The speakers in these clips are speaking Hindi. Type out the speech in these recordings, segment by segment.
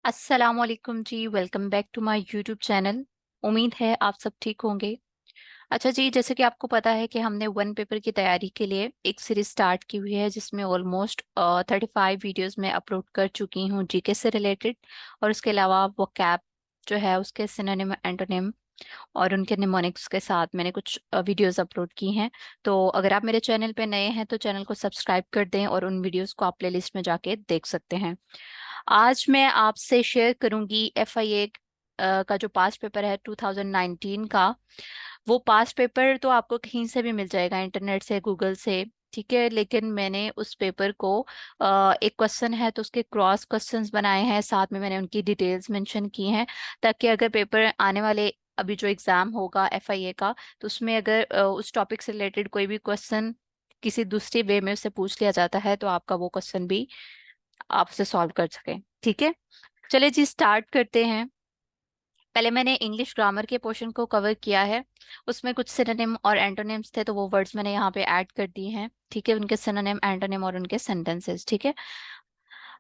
अस्सलाम वालेकुम जी। Welcome back to my YouTube channel. उम्मीद है आप सब ठीक होंगे। अच्छा जी, जैसे कि आपको पता है कि हमने वन पेपर की तैयारी के लिए एक सीरीज स्टार्ट की हुई है जिसमें ऑलमोस्ट 35 वीडियोस में अपलोड कर चुकी हूँ जीके से रिलेटेड। और उसके अलावा वो कैप जो है उसके सिनोनिम एंटोनिम और उनके निमोनिक्स के साथ मैंने कुछ वीडियोस अपलोड की हैं। तो अगर आप मेरे चैनल पे नए हैं तो चैनल को सब्सक्राइब कर दें और उन वीडियोस को आप प्लेलिस्ट में जाके देख सकते हैं। आज मैं आपसे शेयर करूंगी एफआईए का जो पास्ट पेपर है 2019 का। वो पास्ट पेपर तो आपको कहीं से भी मिल जाएगा, इंटरनेट से, गूगल से, ठीक है। लेकिन मैंने उस पेपर को एक क्वेश्चन है तो उसके क्रॉस क्वेश्चंस बनाए हैं, साथ में मैंने उनकी डिटेल्स मेंशन की हैं, ताकि अगर पेपर आने वाले अभी जो एग्जाम होगा एफआईए का, तो उसमें अगर उस टॉपिक से रिलेटेड कोई भी क्वेश्चन किसी दूसरे वे में उससे पूछ लिया जाता है तो आपका वो क्वेश्चन भी आपसे सॉल्व कर सके, ठीक है। चलिए जी, स्टार्ट करते हैं। पहले मैंने इंग्लिश ग्रामर के पोर्शन को कवर किया है। उसमें कुछ सिनोनिम और एंटोनिम्स थे तो वो वर्ड्स मैंने यहाँ पे ऐड कर दिए हैं, ठीक है, उनके सिनोनिम एंटोनिम और उनके सेंटेंसेस, ठीक है।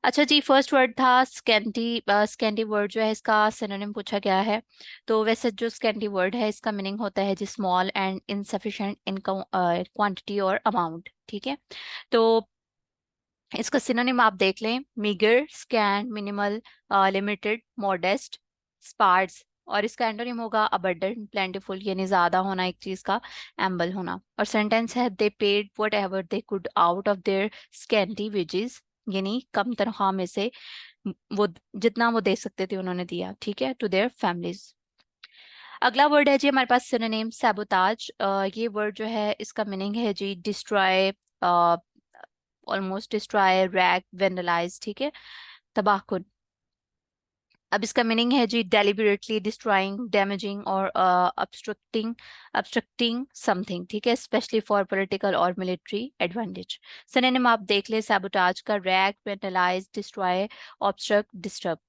अच्छा जी, फर्स्ट वर्ड था स्कैंटी। स्कैंटी वर्ड जो है इसका सिनोनिम पूछा गया है। तो वैसे जो स्कैंटी वर्ड है इसका मीनिंग होता है जी small and insufficient in quantity और अमाउंट, ठीक है। तो इसका सिनोनिम आप देख लें, meagre, scant, minimal, limited, modest, sparse. और इसका एंटोनिम होगा अबंडेंट, प्लेंटीफुल, यानी ज्यादा होना एक चीज का, एम्बल होना। और सेंटेंस है दे paid what ever they could out of their scanty wages, यानी कम तनख्वाह में से वो जितना वो दे सकते थे उन्होंने दिया, ठीक है, टू देयर फैमिलीज। अगला वर्ड है जी हमारे पास सिनोनिम सैबोताज। ये वर्ड जो है इसका मीनिंग है जी destroy, almost destroy, rag, vandalise, ठीक है, तबाहकुन। अब इसका मीनिंग है जी डेलिबरेटली डिस्ट्रॉइंग, डैमेजिंग और obstructing obstructing समथिंग, ठीक है, स्पेशली फॉर पॉलिटिकल और मिलिट्री एडवांटेज। सिनोनिम आप देख ले सैबोटाज का, rag, vandalise, destroy, obstruct, disturb.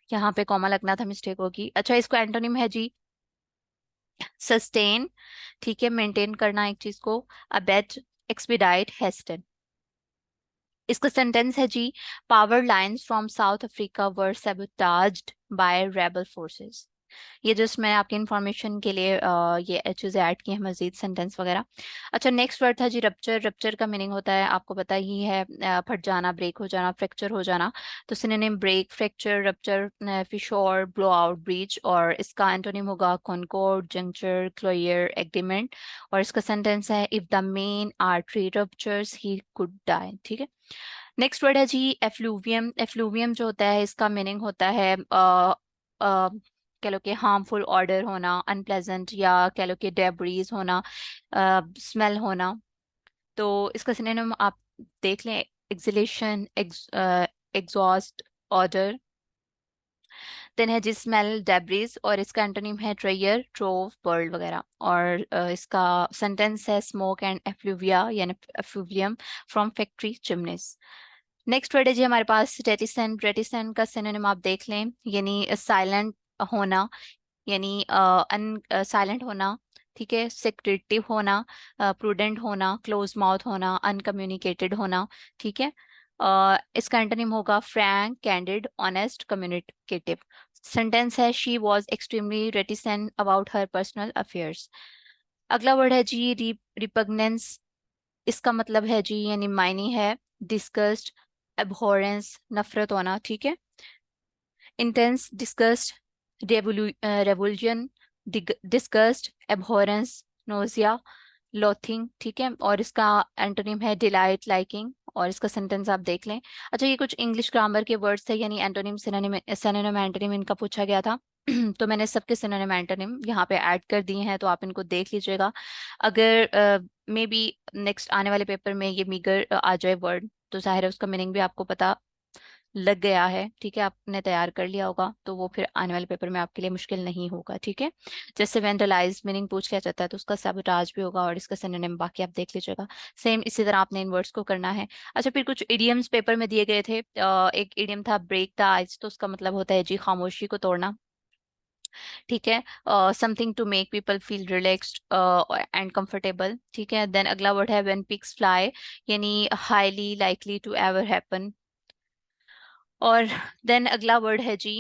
यहाँ पे कॉमा लगना था, मिस्टेक होगी। अच्छा, इसको एंटोनिम है जी सस्टेन, ठीक है, मेंटेन करना एक चीज को, अबेट, एक्सपीडाइट, हेस्टन। इसका सेंटेंस है जी power lines from South Africa were sabotaged by rebel forces. ये जस्ट मैं आपकी इंफॉर्मेशन के लिए ये चीजें ऐड की हैं, मजीद सेंटेंस वगैरह। अच्छा, नेक्स्ट वर्ड था जी रप्चर। रप्चर का मीनिंग होता है, आपको पता ही है, फट जाना, ब्रेक हो जाना, फ्रैक्चर हो जाना। तो synonym break, fracture, rupture, fissure, blow out, breach. और इसका एंटोनिम होगा कॉनकॉर्ड, जंक्चर, क्लोयर, एग्रीमेंट। और इसका सेंटेंस है if the main artery ruptures he could die, ठीक है। नेक्स्ट वर्ड है जी एफ्लूवियम। एफ्लूवियम जो होता है इसका मीनिंग होता है कह लो कि हार्मफुल ऑर्डर होना, अनप्लेजेंट, या कह लो कि डेब्रीज होना, स्मेल होना। तो इसका सिनोनिम आप देख लें, एक्सलेशन, एग्जॉस्ट, ऑर्डर। देन है जी स्मेल, डेब्रीज। और इसका एंटोनिम है ट्रेयर, ट्रोव, पर्ल वगैरह। और इसका सेंटेंस है स्मोक एंड एफ्लूविया यानी effluvium from factory chimneys. Next word है जी हमारे पास रेटिसेंट। रेटिसेंट का सिनोनिम आप देख लें, यानी साइलेंट होना, यानी अन साइलेंट होना, ठीक है, सेक्रेटिव होना, प्रूडेंट होना, क्लोज माउथ होना, अनकम्युनिकेटेड होना, ठीक है। इसका एंटोनिम होगा frank, candid, honest, communicative. Sentence है she was extremely reticent about her personal affairs. अगला वर्ड है जी रिपग्नेंस। इसका मतलब है जी, यानी मायने है डिस्गस्ट, एबहॉरेंस, नफरत होना, ठीक है। Intense, disgust, revolution, disgust, abhorrence, nausea, loathing, ठीक है। और इसका एंटोनिम है डिलाइट, लाइकिंग। और इसका सेंटेंस आप देख लें। अच्छा, ये कुछ इंग्लिश ग्रामर के वर्ड्स थे, यानी एंटोनिम, सिनोनिम, सिनोनिम, एंटोनिम इनका पूछा गया था। तो मैंने सबके सिनोनिम एंटोनिम यहाँ पे ऐड कर दिए हैं, तो आप इनको देख लीजिएगा। अगर मे बी नेक्स्ट आने वाले पेपर में ये मीगर आ जाए वर्ड, तो जाहिर है उसका मीनिंग भी आपको पता लग गया है, ठीक है, आपने तैयार कर लिया होगा, तो वो फिर आने वाले पेपर में आपके लिए मुश्किल नहीं होगा, ठीक है। जैसे वेंडलाइज मीनिंग पूछ लिया जाता है तो उसका सैबोटाज भी होगा और इसका सिनोनिम बाकी आप देख लीजिएगा। सेम इसी तरह आपने इन वर्ड्स को करना है। अच्छा, फिर कुछ इडियम्स पेपर में दिए गए थे। एक इडियम था ब्रेक द आइस, तो उसका मतलब होता है जी खामोशी को तोड़ना, ठीक है। Something to make people feel relaxed and comfortable, ठीक है। देन अगला वर्ड है व्हेन पिग्स फ्लाई, यानी highly likely to ever happen. और देन अगला वर्ड है जी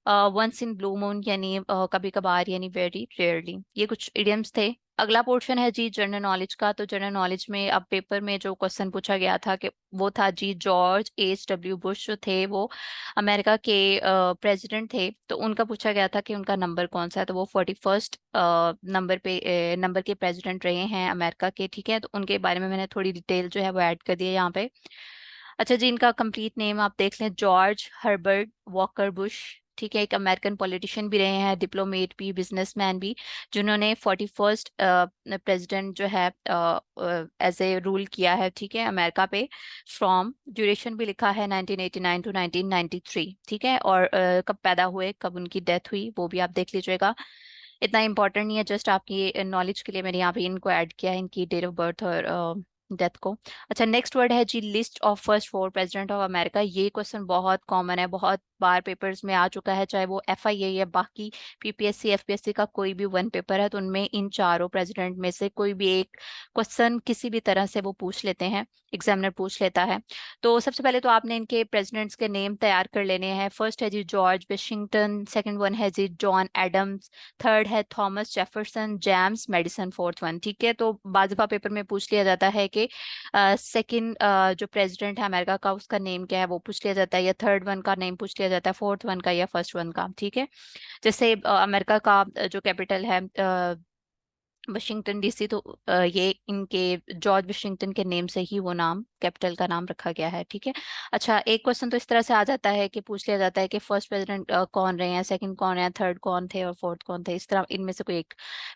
वंस इन ब्लू मून, यानी कभी कभार, यानी वेरी रेयरली। ये कुछ इडियम्स थे। अगला पोर्शन है जी जनरल नॉलेज का। तो जनरल नॉलेज में अब पेपर में जो क्वेश्चन पूछा गया था कि वो था जी जॉर्ज H.W. बुश जो थे वो अमेरिका के प्रेसिडेंट थे। तो उनका पूछा गया था कि उनका नंबर कौन सा है। तो वो 41st नंबर के प्रेसिडेंट रहे हैं अमेरिका के। ठीक है, तो उनके बारे में मैंने थोड़ी डिटेल जो है वो ऐड कर दी है यहाँ पे। अच्छा जी, इनका कंप्लीट नेम आप देख लें, जॉर्ज हर्बर्ट वॉकर बुश। ठीक है, एक अमेरिकन पॉलिटिशियन भी रहे हैं, डिप्लोमेट भी, बिजनेसमैन भी, जिन्होंने 41st प्रेसिडेंट जो है एज ए रूल किया है। ठीक है, अमेरिका पे। फ्रॉम ड्यूरेशन भी लिखा है 1989 टू 1993। ठीक है, और कब पैदा हुए, कब उनकी डेथ हुई, वो भी आप देख लीजिएगा। इतना इंपॉर्टेंट नहीं है, जस्ट आपकी नॉलेज के लिए मैंने यहाँ पे इनको ऐड किया है, इनकी डेट ऑफ बर्थ और डेथ को। अच्छा, नेक्स्ट वर्ड है जी list of first four president of America. ये क्वेश्चन बहुत कॉमन है, बहुत बार पेपर्स में आ चुका है, चाहे वो FIA या बाकी PPSC FPSC का कोई भी वन पेपर है, तो उनमें इन चारों प्रेसिडेंट में से कोई भी एक क्वेश्चन किसी भी तरह से वो पूछ लेते हैं, एग्जामिनर पूछ लेता है। तो सबसे पहले तो आपने इनके प्रेसिडेंट्स के नेम तैयार कर लेने हैं। फर्स्ट है जी जॉर्ज वाशिंगटन, सेकंड वन है जी जॉन एडम्स, थर्ड है Thomas Jefferson, James Madison, fourth one. ठीक है, तो बार दफा पेपर में पूछ लिया जाता है कि सेकंड जो प्रेसिडेंट है अमेरिका का, उसका नेम क्या है, वो पूछ लिया जाता है, या थर्ड वन का नेम पूछ लिया जाता है, फोर्थ वन का, या फर्स्ट वन का। ठीक है, जैसे अमेरिका का जो कैपिटल है वाशिंगटन DC, तो ये इनके जॉर्ज वाशिंगटन के नेम से ही वो नाम, कैपिटल का नाम रखा गया है। ठीक है। अच्छा, एक क्वेश्चन तो इस तरह से आ जाता है कि पूछ लिया जाता है कि फर्स्ट प्रेसिडेंट कौन रहे हैं, सेकंड कौन है, थर्ड कौन थे और फोर्थ कौन थे, इस तरह इनमें से कोई एक।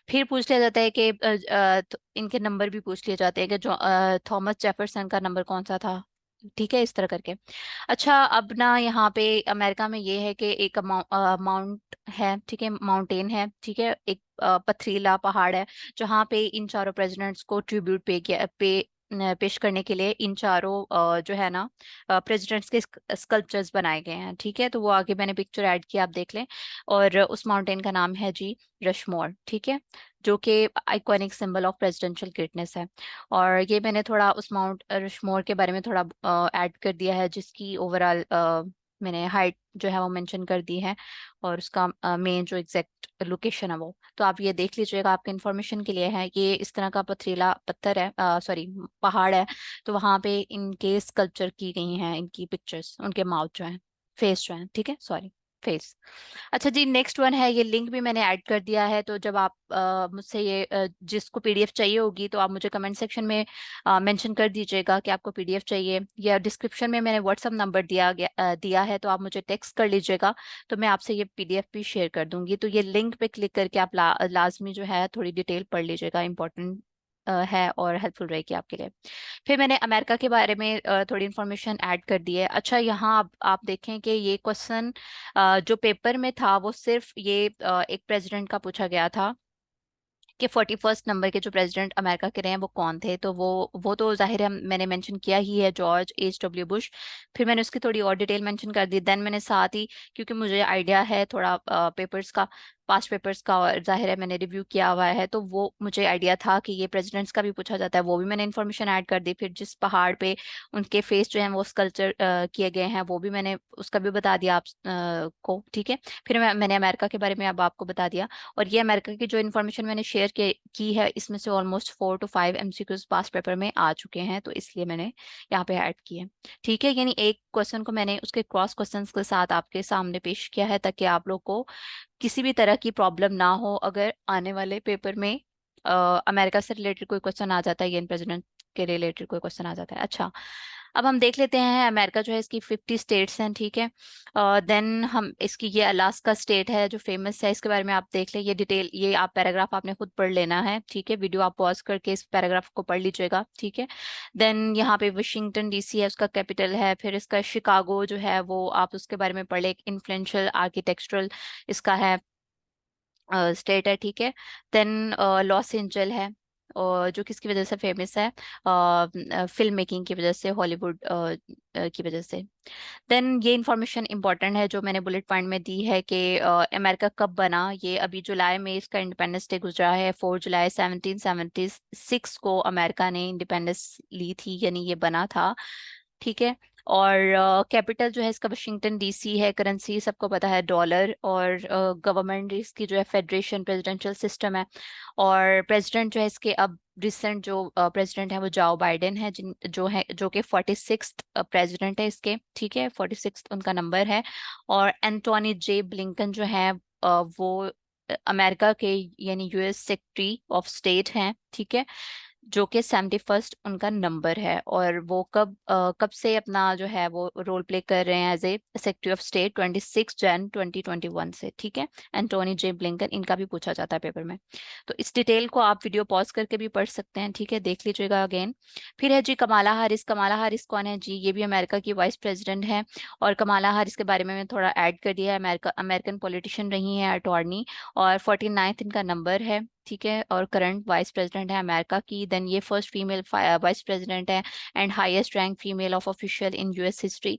फिर पूछ लिया जाता है कि तो इनके नंबर भी पूछ लिए जाते हैं कि जो थॉमस जेफरसन का नंबर कौन सा था। ठीक है, इस तरह करके। अच्छा, अब ना यहाँ पे अमेरिका में ये है कि एक माउंट है, ठीक है, माउंटेन है, ठीक है, एक पथरीला पहाड़ है, जहाँ पे इन चारों प्रेसिडेंट्स को ट्रिब्यूट पेश करने के लिए इन चारों जो है ना प्रेसिडेंट्स के स्कल्पचर्स बनाए गए हैं। ठीक है, तो वो आगे मैंने पिक्चर ऐड किया, आप देख लें। और उस माउंटेन का नाम है जी रशमोर। ठीक है, जो कि iconic symbol of presidential greatness है। और ये मैंने थोड़ा उस माउंट रशमोर के बारे में थोड़ा ऐड कर दिया है, जिसकी ओवरऑल मैंने हाइट जो है वो मेंशन कर दी है, और उसका मेन जो एग्जैक्ट लोकेशन है वो तो आप ये देख लीजिएगा, आपके इन्फॉर्मेशन के लिए है। ये इस तरह का पथरीला पत्थर है, सॉरी पहाड़ है। तो वहां पे इनके स्कल्पचर की गई हैं, इनकी पिक्चर्स, उनके माउथ जो है, फेस जो है, ठीक है, सॉरी, फेस। अच्छा जी, नेक्स्ट वन है, ये लिंक भी मैंने ऐड कर दिया है। तो जब आप मुझसे ये जिसको PDF चाहिए होगी, तो आप मुझे कमेंट सेक्शन में मेंशन कर दीजिएगा कि आपको PDF चाहिए, या डिस्क्रिप्शन में मैंने WhatsApp नंबर दिया है, तो आप मुझे टेक्स्ट कर लीजिएगा, तो मैं आपसे ये PDF भी शेयर कर दूंगी। तो ये लिंक पे क्लिक करके आप लाजमी जो है थोड़ी डिटेल पढ़ लीजिएगा, इंपॉर्टेंट है और हेल्पफुल रहेगी आपके लिए। फिर मैंने अमेरिका के बारे में थोड़ी इन्फॉर्मेशन ऐड कर दी है। अच्छा, यहाँ आप देखें कि ये क्वेश्चन जो पेपर में था वो सिर्फ ये एक प्रेसिडेंट का पूछा गया था कि 41st नंबर के जो प्रेसिडेंट अमेरिका के रहे हैं वो कौन थे। तो वो तो जाहिर है मैंने मेंशन किया ही है, जॉर्ज H.W. बुश। फिर मैंने उसकी थोड़ी और डिटेल मेंशन कर दी। देन मैंने साथ ही, क्योंकि मुझे आइडिया है थोड़ा पेपर्स का, पास्ट पेपर्स का, और जाहिर है मैंने रिव्यू किया हुआ है, तो वो मुझे आइडिया था कि ये प्रेसिडेंट्स का भी पूछा जाता है, वो भी मैंने इन्फॉर्मेशन ऐड कर दी। फिर जिस पहाड़ पे उनके फेस जो है वो स्कल्पचर किए गए हैं, वो भी मैंने उसका भी बता दिया आप को। ठीक है, फिर मैंने अमेरिका के बारे में अब आपको बता दिया। और ये अमेरिका की जो इन्फॉर्मेशन मैंने शेयर की है, इसमें से almost 4 to 5 MCQs past paper में आ चुके हैं, तो इसलिए मैंने यहाँ पे ऐड किए। ठीक है, यानी एक क्वेश्चन को मैंने उसके क्रॉस क्वेश्चंस के साथ आपके सामने पेश किया है, ताकि आप लोग को किसी भी तरह की प्रॉब्लम ना हो अगर आने वाले पेपर में अमेरिका से रिलेटेड कोई क्वेश्चन आ जाता है, या इन प्रेसिडेंट के रिलेटेड कोई क्वेश्चन आ जाता है। अच्छा, अब हम देख लेते हैं, अमेरिका जो है इसकी 50 स्टेट्स हैं। ठीक है, देन हम इसकी, ये अलास्का स्टेट है जो फेमस है, इसके बारे में आप देख लें, ये डिटेल, ये आप पैराग्राफ आपने खुद पढ़ लेना है। ठीक है, वीडियो आप पॉज करके इस पैराग्राफ को पढ़ लीजिएगा। ठीक है, देन यहाँ पे वाशिंगटन DC है, उसका कैपिटल है। फिर इसका शिकागो जो है वो आप उसके बारे में पढ़ लें, एक इन्फ्लुएंशियल आर्किटेक्चरल इसका है स्टेट है। ठीक है, देन लॉस एंजल है, और जो किसकी वजह से फेमस है, फिल्म मेकिंग की वजह से, हॉलीवुड की वजह से। देन ये इंफॉर्मेशन इंपॉर्टेंट है जो मैंने बुलेट पॉइंट में दी है कि अमेरिका कब बना। ये अभी जुलाई में इसका इंडिपेंडेंस डे गुजरा है, 4 जुलाई 1776 को अमेरिका ने इंडिपेंडेंस ली थी, यानी ये बना था। ठीक है, और कैपिटल जो है इसका वाशिंगटन डीसी है। करेंसी सबको पता है डॉलर। और गवर्नमेंट इसकी जो है फेडरेशन प्रेसिडेंशियल सिस्टम है। और प्रेसिडेंट जो है इसके अब रिसेंट जो प्रेसिडेंट है वो जाओ बाइडेन है, जिन जो कि 46th प्रेसिडेंट है इसके, ठीक है, 46th उनका नंबर है। और एंटोनी जे ब्लिंकन जो है वो अमेरिका के यानी यूएस सेक्रेटरी ऑफ स्टेट हैं, ठीक है, जो कि 71st उनका नंबर है। और वो कब से अपना जो है वो रोल प्ले कर रहे हैं as a secretary of state, 26 जनवरी 2021 से, ठीक है। एंटोनी जे ब्लिंकन, इनका भी पूछा जाता है पेपर में। तो इस डिटेल को आप वीडियो पॉज करके भी पढ़ सकते हैं, ठीक है, देख लीजिएगा अगेन। फिर है जी कमाला हारिस। कमाला हारिस कौन है जी? ये भी अमेरिका की वाइस प्रेसिडेंट है। और कमाला हारिस के बारे में मैं थोड़ा ऐड कर दिया है। अमेरिकन पॉलिटिशियन रही है, अटॉर्नी, और 49th इनका नंबर है, ठीक है। और करंट वाइस प्रेसिडेंट है अमेरिका की। देन ये फर्स्ट फीमेल वाइस प्रेसिडेंट है and highest rank female of official in US history,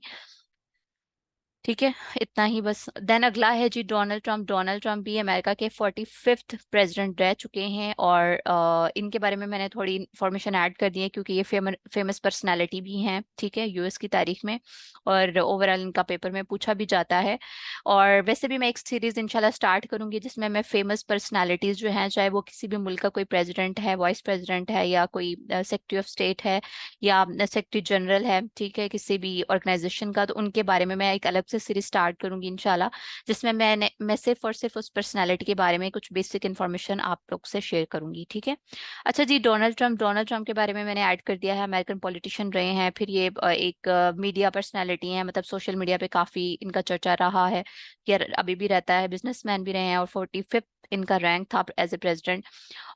ठीक है। इतना ही बस। देन अगला है जी डोनाल्ड ट्रंप। डोनाल्ड ट्रंप भी अमेरिका के 45th प्रेसिडेंट रह चुके हैं। और इनके बारे में मैंने थोड़ी इन्फॉर्मेशन ऐड कर दी है क्योंकि ये फेमस पर्सनालिटी भी हैं, ठीक है, यूएस की तारीख में। और ओवरऑल इनका पेपर में पूछा भी जाता है। और वैसे भी मैं एक सीरीज इंशाल्लाह स्टार्ट करूंगी जिसमें मैं फेमस पर्सनालिटीज जो हैं, चाहे वो किसी भी मुल्क का कोई प्रेसिडेंट है, वाइस प्रेसिडेंट है, या कोई सेक्रेटरी ऑफ स्टेट है, या सेक्रेटरी जनरल है, ठीक है, किसी भी ऑर्गेनाइजेशन का, तो उनके बारे में मैं एक अलग से सीरीज स्टार्ट करूंगी इंशाल्लाह, जिसमें मैं सिर्फ और सिर्फ उस पर्सनालिटी के बारे में कुछ बेसिक इन्फॉर्मेशन आप लोग से शेयर करूंगी, ठीक है। अच्छा जी, डोनाल्ड ट्रंप के बारे में मैंने ऐड कर दिया है। अमेरिकन पॉलिटिशियन रहे हैं। फिर ये एक मीडिया पर्सनालिटी है, मतलब सोशल मीडिया पे काफी इनका चर्चा रहा है, या अभी भी रहता है। बिजनेसमैन भी रहे हैं। और 45th इनका रैंक था एज ए प्रेसिडेंट।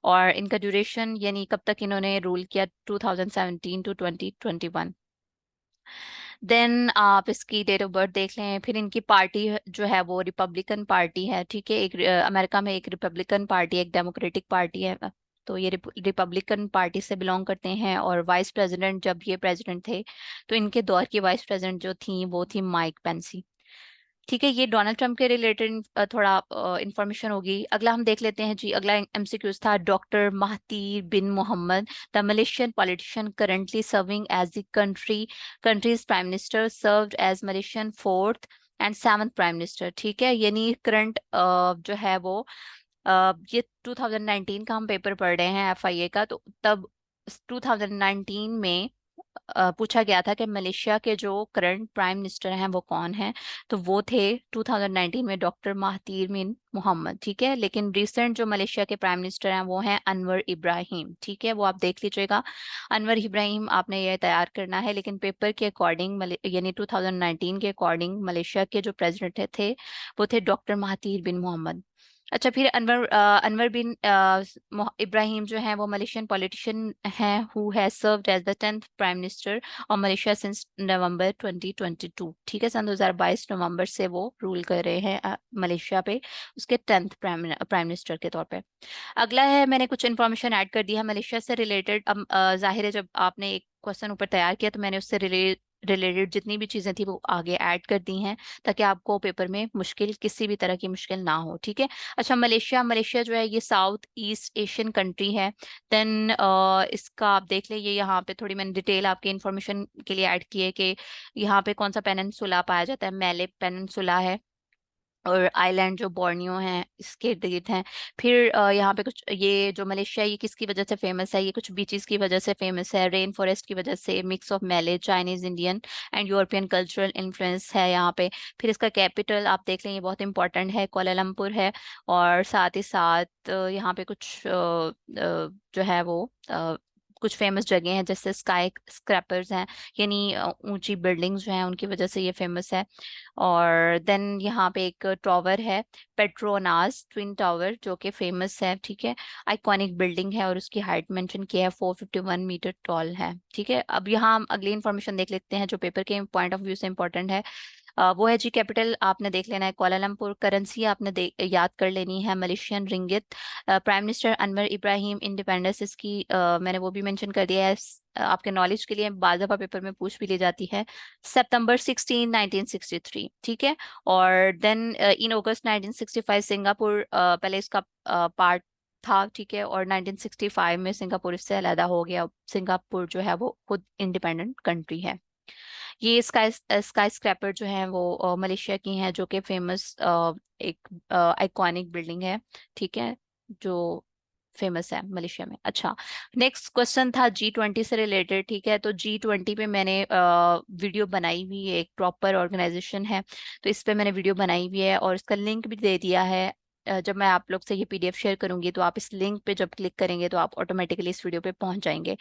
और इनका ड्यूरेशन यानी कब तक इन्होंने रूल किया, 2017 टू 2021। देन आप इसकी डेट ऑफ बर्थ देख लें। फिर इनकी पार्टी जो है वो रिपब्लिकन पार्टी है, ठीक है। एक अमेरिका में एक रिपब्लिकन पार्टी, एक डेमोक्रेटिक पार्टी है। तो ये रिपब्लिकन पार्टी से बिलोंग करते हैं। और वाइस प्रेसिडेंट जब ये प्रेसिडेंट थे तो इनके दौर की वाइस प्रेसिडेंट जो थी वो थी माइक पेंसी, ठीक है। ये डोनाल्ड ट्रंप के रिलेटेड थोड़ा इंफॉर्मेशन होगी। अगला हम देख लेते हैं जी। अगला एमसीक्यूज था doctor Mahathir bin Mohamad, the Malaysian politician currently serving as the country's prime minister, served as Malaysian fourth and seventh prime minister, ठीक है। यानी करंट जो है वो ये 2019 का हम पेपर पढ़ रहे हैं एफआईए का। तो तब 2019 में पूछा गया था कि मलेशिया के जो करंट प्राइम मिनिस्टर हैं वो कौन हैं। तो वो थे 2019 में डॉक्टर महातीर बिन मोहम्मद, ठीक है। लेकिन रिसेंट जो मलेशिया के प्राइम मिनिस्टर हैं वो हैं अनवर इब्राहिम, ठीक है, वो आप देख लीजिएगा। अनवर इब्राहिम आपने ये तैयार करना है, लेकिन पेपर के अकॉर्डिंग यानी 2019 के अकॉर्डिंग मलेशिया के जो प्रेसिडेंट थे वो थे डॉक्टर महातीर बिन मोहम्मद। अच्छा, फिर अनवर बिन इब्राहिम जो है वो मलेशियन पॉलिटिशियन हैं who has served as the 10th prime minister of Malaysia since November 2022, ठीक है। सन 2022 नवंबर से वो रूल कर रहे हैं मलेशिया पे, उसके 10th प्राइम मिनिस्टर के तौर पे। अगला है, मैंने कुछ इन्फॉर्मेशन ऐड कर दी है मलेशिया से रिलेटेड। अब जाहिर है जब आपने एक क्वेश्चन ऊपर तैयार किया तो मैंने उससे रिलेटेड जितनी भी चीजें थी वो आगे ऐड कर दी हैं, ताकि आपको पेपर में मुश्किल, किसी भी तरह की मुश्किल ना हो, ठीक है। अच्छा, मलेशिया जो है ये साउथ ईस्ट एशियन कंट्री है। देन इसका आप देख ले, ये यहाँ पे थोड़ी मैंने डिटेल आपके इन्फॉर्मेशन के लिए ऐड की है कि यहाँ पे कौन सा पेनिनसुला पाया जाता है, मैले पेनिनसुला है। और आइलैंड जो बोर्नियो है इसके इर्द गिर्द हैं। फिर यहाँ पे कुछ, ये जो मलेशिया ये किसकी वजह से फेमस है, ये कुछ बीचेस की वजह से फेमस है, रेन फॉरेस्ट की वजह से, मिक्स ऑफ मैले, Chinese, Indian and European cultural influence है यहाँ पे। फिर इसका कैपिटल आप देख लें, ये बहुत इंपॉर्टेंट है, कोलालमपुर है। और साथ ही साथ यहाँ पे कुछ जो है वो कुछ फेमस जगह हैं, जैसे स्काई स्क्रैपर्स हैं, यानी ऊंची बिल्डिंग्स जो हैं उनकी वजह से ये फेमस है। और देन यहाँ पे एक टावर है, पेट्रोनास ट्विन टावर, जो कि फेमस है, ठीक है। आइकॉनिक बिल्डिंग है और उसकी हाइट मेंशन की है, 451 मीटर टॉल है, ठीक है। अब यहाँ हम अगली इन्फॉर्मेशन देख लेते हैं जो पेपर के पॉइंट ऑफ व्यू से इंपॉर्टेंट है। वो है जी कैपिटल आपने देख लेना है कोलालमपुर। करेंसी आपने याद कर लेनी है Malaysian रिंगित। Prime minister Anwar Ibrahim, independence इसकी मैंने वो भी मेंशन कर दिया है आपके नॉलेज के लिए, बार दफा पेपर में पूछ भी ली जाती है। सितंबर 16 1963, ठीक है। और देन इन अगस्त 1965 सिंगापुर पहले इसका पार्ट था, ठीक है। और 1965 में सिंगापुर इससे अलहदा हो गया। सिंगापुर जो है वो खुद इंडिपेंडेंट कंट्री है। ये स्काई स्क्रैपर जो है वो मलेशिया की हैं, जो कि फेमस एक आइकॉनिक बिल्डिंग है, ठीक है, जो फेमस है मलेशिया में। अच्छा, नेक्स्ट क्वेश्चन था G20 से रिलेटेड, ठीक है। तो G20 पे मैंने वीडियो बनाई हुई है, एक प्रॉपर ऑर्गेनाइजेशन है, तो इस पे मैंने वीडियो बनाई हुई है और इसका लिंक भी दे दिया है। जब मैं आप लोग से ये PDF शेयर करूंगी तो आप इस लिंक पे जब क्लिक करेंगे तो आप ऑटोमेटिकली इस वीडियो पे पहुंच जाएंगे।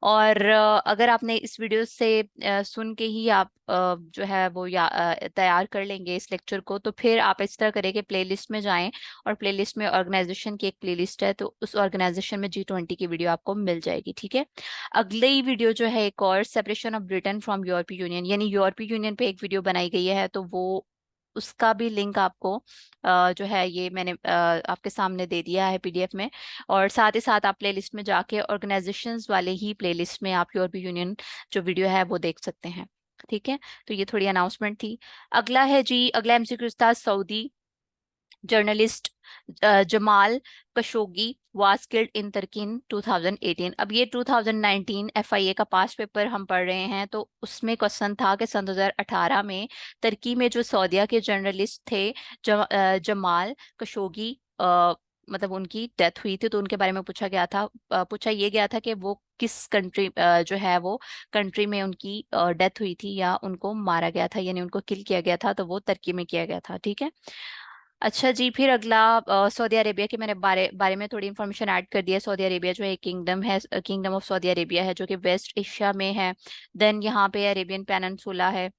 और अगर आपने इस वीडियो से सुन के ही आप जो है वो तैयार कर लेंगे इस लेक्चर को, तो फिर आप इस तरह करें कि प्लेलिस्ट में जाएं और प्लेलिस्ट में ऑर्गेनाइजेशन की एक प्लेलिस्ट है, तो उस ऑर्गेनाइजेशन में G20 की वीडियो आपको मिल जाएगी, ठीक है। अगली वीडियो जो है एक और, सेपरेशन ऑफ ब्रिटेन फ्रॉम यूरोपीय यूनियन, यानी यूरोपीय यूनियन पे एक वीडियो बनाई गई है, तो वो उसका भी लिंक आपको जो है ये मैंने आपके सामने दे दिया है PDF में। और साथ ही साथ आप प्लेलिस्ट में जाके ऑर्गेनाइजेशंस वाले ही प्लेलिस्ट में आप यूरोपीय यूनियन जो वीडियो है वो देख सकते हैं, ठीक है। तो ये थोड़ी अनाउंसमेंट थी। अगला है जी, अगला MCQ था, Saudi journalist Jamal Khashoggi was killed in Turkey in 2018। अब ये 2019 FIA का पास पेपर हम पढ़ रहे हैं, तो उसमें क्वेश्चन था कि सन 2018 में तुर्की में जो सऊदीया के जर्नलिस्ट थे जमाल कशोगी, मतलब उनकी डेथ हुई थी, तो उनके बारे में पूछा गया था। पूछा ये गया था कि वो किस कंट्री जो है वो कंट्री में उनकी डेथ हुई थी या उनको मारा गया था, यानी उनको किल किया गया था, तो वो तुर्की में किया गया था, ठीक है। अच्छा जी, फिर अगला सऊदी अरेबिया के मैंने बारे बारे में थोड़ी इन्फॉर्मेशन ऐड कर दी है। सऊदी अरेबिया जो है एक किंगडम है, किंगडम ऑफ सऊदी अरेबिया है, जो कि वेस्ट एशिया में है। देन यहाँ पे अरेबियन पेनिनसुला है,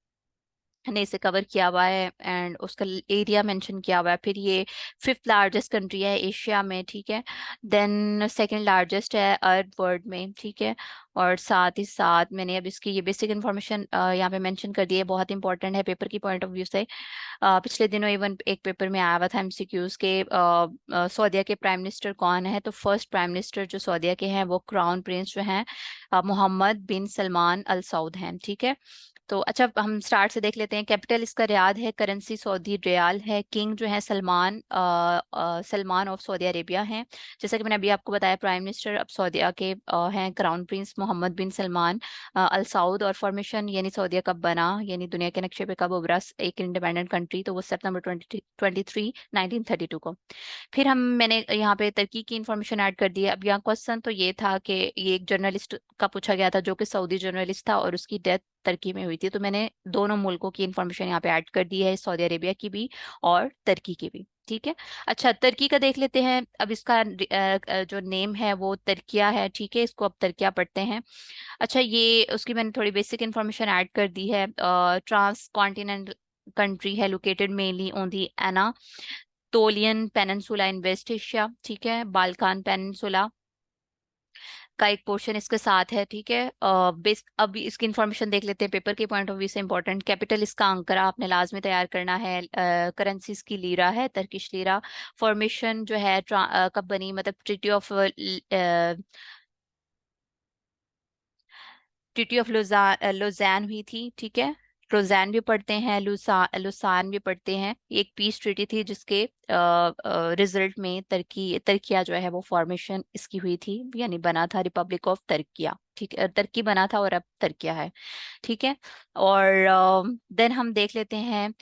ने इसे कवर किया हुआ है एंड उसका एरिया मेंशन किया हुआ है। फिर ये फिफ्थ लार्जेस्ट कंट्री है एशिया में, ठीक है। देन सेकंड लार्जेस्ट है अर्थ वर्ल्ड में, ठीक है। और साथ ही साथ मैंने अब इसकी ये बेसिक इन्फॉर्मेशन यहाँ पे मेंशन कर दी है, बहुत इंपॉर्टेंट है पेपर की पॉइंट ऑफ व्यू से। पिछले दिनों इवन एक पेपर में आया हुआ था MCQs के, सऊदीया के प्राइम मिनिस्टर कौन है, तो फर्स्ट प्राइम मिनिस्टर जो सऊदीया के हैं वो क्राउन प्रिंस जो हैं मोहम्मद बिन सलमान अल सऊद हैं, ठीक है। तो अच्छा, हम स्टार्ट से देख लेते हैं। कैपिटल इसका रियाद है, करेंसी सऊदी रियाल है, किंग जो है Salman Salman of Saudi Arabia हैं। जैसा कि मैंने अभी आपको बताया, प्राइम मिनिस्टर अब सऊदीया के हैं क्राउन प्रिंस मोहम्मद बिन सलमान अल सऊद। और फॉर्मेशन यानी सऊदीया कब बना, यानी दुनिया के नक्शे पे कब उभरा एक इंडिपेंडेंट कंट्री, तो वो सितंबर 23 1932 को। फिर मैंने यहाँ पे तुर्की की इंफॉर्मेशन ऐड कर दी है। अब यहाँ क्वेश्चन तो ये था कि ये एक जर्नलिस्ट का पूछा गया था जो कि सऊदी जर्नलिस्ट था और उसकी डेथ तुर्की में हुई थी, तो मैंने दोनों मुल्कों की इंफॉर्मेशन यहाँ पे ऐड कर दी है, सऊदी अरेबिया की भी और तुर्की की भी, ठीक है। अच्छा, तुर्की का देख लेते हैं। अब इसका जो नेम है वो तुर्किया है, ठीक है, इसको अब तुर्किया पढ़ते हैं। अच्छा, ये उसकी मैंने थोड़ी बेसिक इंफॉर्मेशन ऐड कर दी है। ट्रांस कॉन्टिनेंट कंट्री है, located mainly on the Anatolian peninsula in West Asia, ठीक है। बाल्कान पेनिनसुला का एक पोर्शन इसके साथ है, ठीक है। बेस अब इसकी इंफॉर्मेशन देख लेते हैं पेपर के पॉइंट ऑफ व्यू से इंपॉर्टेंट। कैपिटल इसका अंकारा आपने लाजमी तैयार करना है। करेंसी इसकी लीरा है, तुर्किश लीरा। फॉर्मेशन जो है कब बनी, मतलब ट्रीटी ऑफ लुज़ान हुई थी, ठीक है। लुज़ान भी पढ़ते हैं, लुसान भी पढ़ते हैं। ये एक पीस ट्रीटी थी जिसके रिजल्ट में तुर्किया जो है वो फॉर्मेशन इसकी हुई थी, यानी बना था रिपब्लिक ऑफ तुर्किया, ठीक है। तुर्की बना था और अब तुर्किया है, ठीक है। और देन हम देख लेते हैं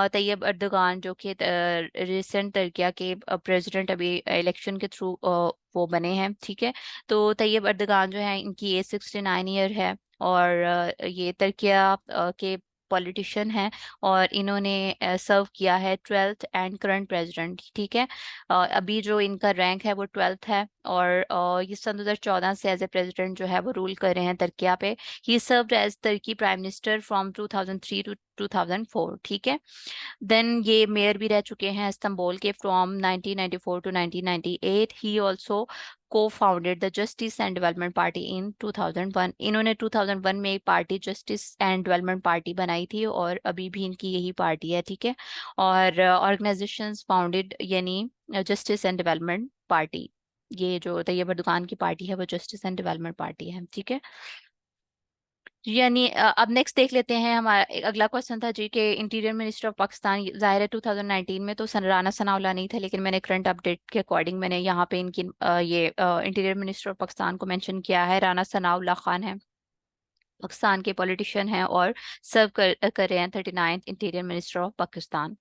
तैयब अर्दोगान, जो कि रिसेंट तुर्किया के प्रेसिडेंट अभी इलेक्शन के थ्रू वो बने हैं, ठीक है। तो तैयब अर्दोगान जो है, इनकी एज 69 ईयर है और ये तुर्किया के पॉलिटिशियन हैं और इन्होंने सर्व किया है 12th एंड करंट प्रेसिडेंट, ठीक है। अभी जो इनका रैंक है वो 12th है और ये सन 2014 से एज ए प्रेसिडेंट जो है वो रूल कर रहे हैं तुर्किया पे। He served as Turkey prime minister from 2003 to 2004, ठीक है। देन ये मेयर भी रह चुके हैं इस्तांबुल के फ्रॉम 1994 टू 1998। ही ऑल्सो को founded the justice and development party इन 2001। इन्होंने 2001 में एक party justice and development party बनाई थी और अभी भी इनकी यही पार्टी है, ठीक है। और ऑर्गेनाइजेशंस फाउंडेड यानी जस्टिस एंड डेवलपमेंट पार्टी, ये जो तैयब अर्दोगान की पार्टी है वो जस्टिस एंड डेवलपमेंट पार्टी है, ठीक है। यानी अब नेक्स्ट देख लेते हैं। हमारा अगला क्वेश्चन था जी के इंटीरियर मिनिस्टर ऑफ पाकिस्तान, जाहिर है 2019 में तो राना सनाउल्लाह नहीं था, लेकिन मैंने करंट अपडेट के अकॉर्डिंग मैंने यहाँ पे इनकी ये इंटीरियर मिनिस्टर ऑफ पाकिस्तान को मेंशन किया है, राना सनाउल्लाह खान है। पाकिस्तान के पॉलिटिशियन हैं और सर्व कर रहे हैं 39th interior minister of Pakistan.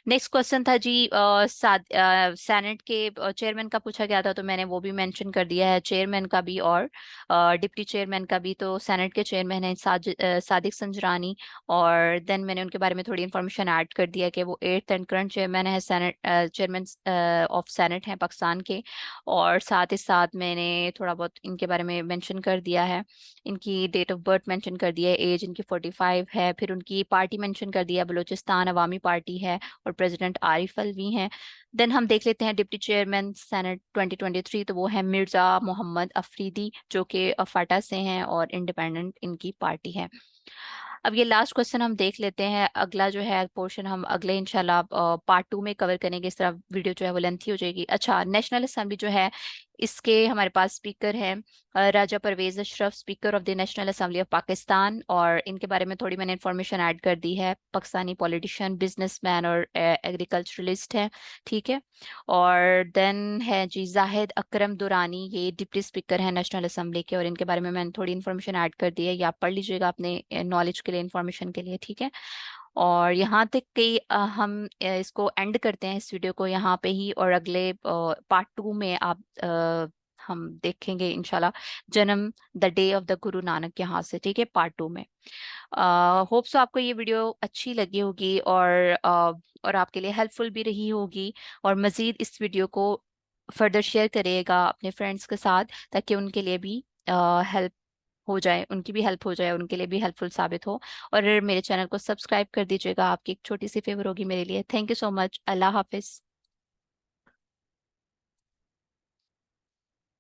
Next question था जी सेनेट के चेयरमैन का पूछा गया था, तो मैंने वो भी मेंशन कर दिया है, चेयरमैन का भी और डिप्टी चेयरमैन का भी। तो सेनेट के चेयरमैन हैं सादिक संजरानी, और देन मैंने उनके बारे में थोड़ी इन्फॉर्मेशन ऐड कर दिया कि वो एट्थ एंड करंट चेयरमैन है, सेनेट चेयरमैन ऑफ सेनेट हैं पाकिस्तान के। और साथ ही साथ मैंने थोड़ा बहुत इनके बारे में मेंशन कर दिया है, इनकी डेट ऑफ बर्थ मेंशन कर दिया है, एज इनकी 45 है, फिर उनकी पार्टी मेंशन कर दिया, बलूचिस्तान अवामी पार्टी है और प्रेसिडेंट आरिफ अलवी हैं। देन हम देख लेते हैं डिप्टी चेयरमैन सेनेट 2023, तो वो है मिर्जा मोहम्मद अफरीदी, जो कि फाटा से हैं और इंडिपेंडेंट इनकी पार्टी है। अब ये लास्ट क्वेश्चन हम देख लेते हैं, अगला जो है पोर्शन हम अगले इंशाल्लाह पार्ट 2 में कवर करेंगे, इस तरह वीडियो जो है वो लेंथी हो जाएगी। अच्छा, नेशनल असेंबली जो है, इसके हमारे पास स्पीकर हैं Raja Pervaiz Ashraf, speaker of the national assembly of Pakistan, और इनके बारे में थोड़ी मैंने इन्फॉर्मेशन ऐड कर दी है, पाकिस्तानी पॉलिटिशियन, बिजनेसमैन और एग्रीकल्चरलिस्ट हैं, ठीक है। और देन है जी जाहिद अकरम दुरानी, ये डिप्टी स्पीकर हैं नेशनल असेंबली के, और इनके बारे में मैंने थोड़ी इन्फॉर्मेशन ऐड कर दी है, ये आप पढ़ लीजिएगा अपने नॉलेज के लिए, इन्फॉर्मेशन के लिए, ठीक है। और यहाँ तक कि हम इसको एंड करते हैं इस वीडियो को यहाँ पे ही, और अगले पार्ट 2 में आप हम देखेंगे इंशाल्लाह जन्म, the day of the Guru Nanak यहाँ से, ठीक है, पार्ट 2 में। होप सो आपको ये वीडियो अच्छी लगी होगी और आपके लिए हेल्पफुल भी रही होगी, और मज़ीद इस वीडियो को फर्दर शेयर करिएगा अपने फ्रेंड्स के साथ, ताकि उनके लिए भी हेल्प हो जाए, उनकी भी हेल्प हो जाए, उनके लिए भी हेल्पफुल साबित हो। और मेरे चैनल को सब्सक्राइब कर दीजिएगा, आपकी एक छोटी सी फेवर होगी मेरे लिए। Thank you so much. Allah Hafiz.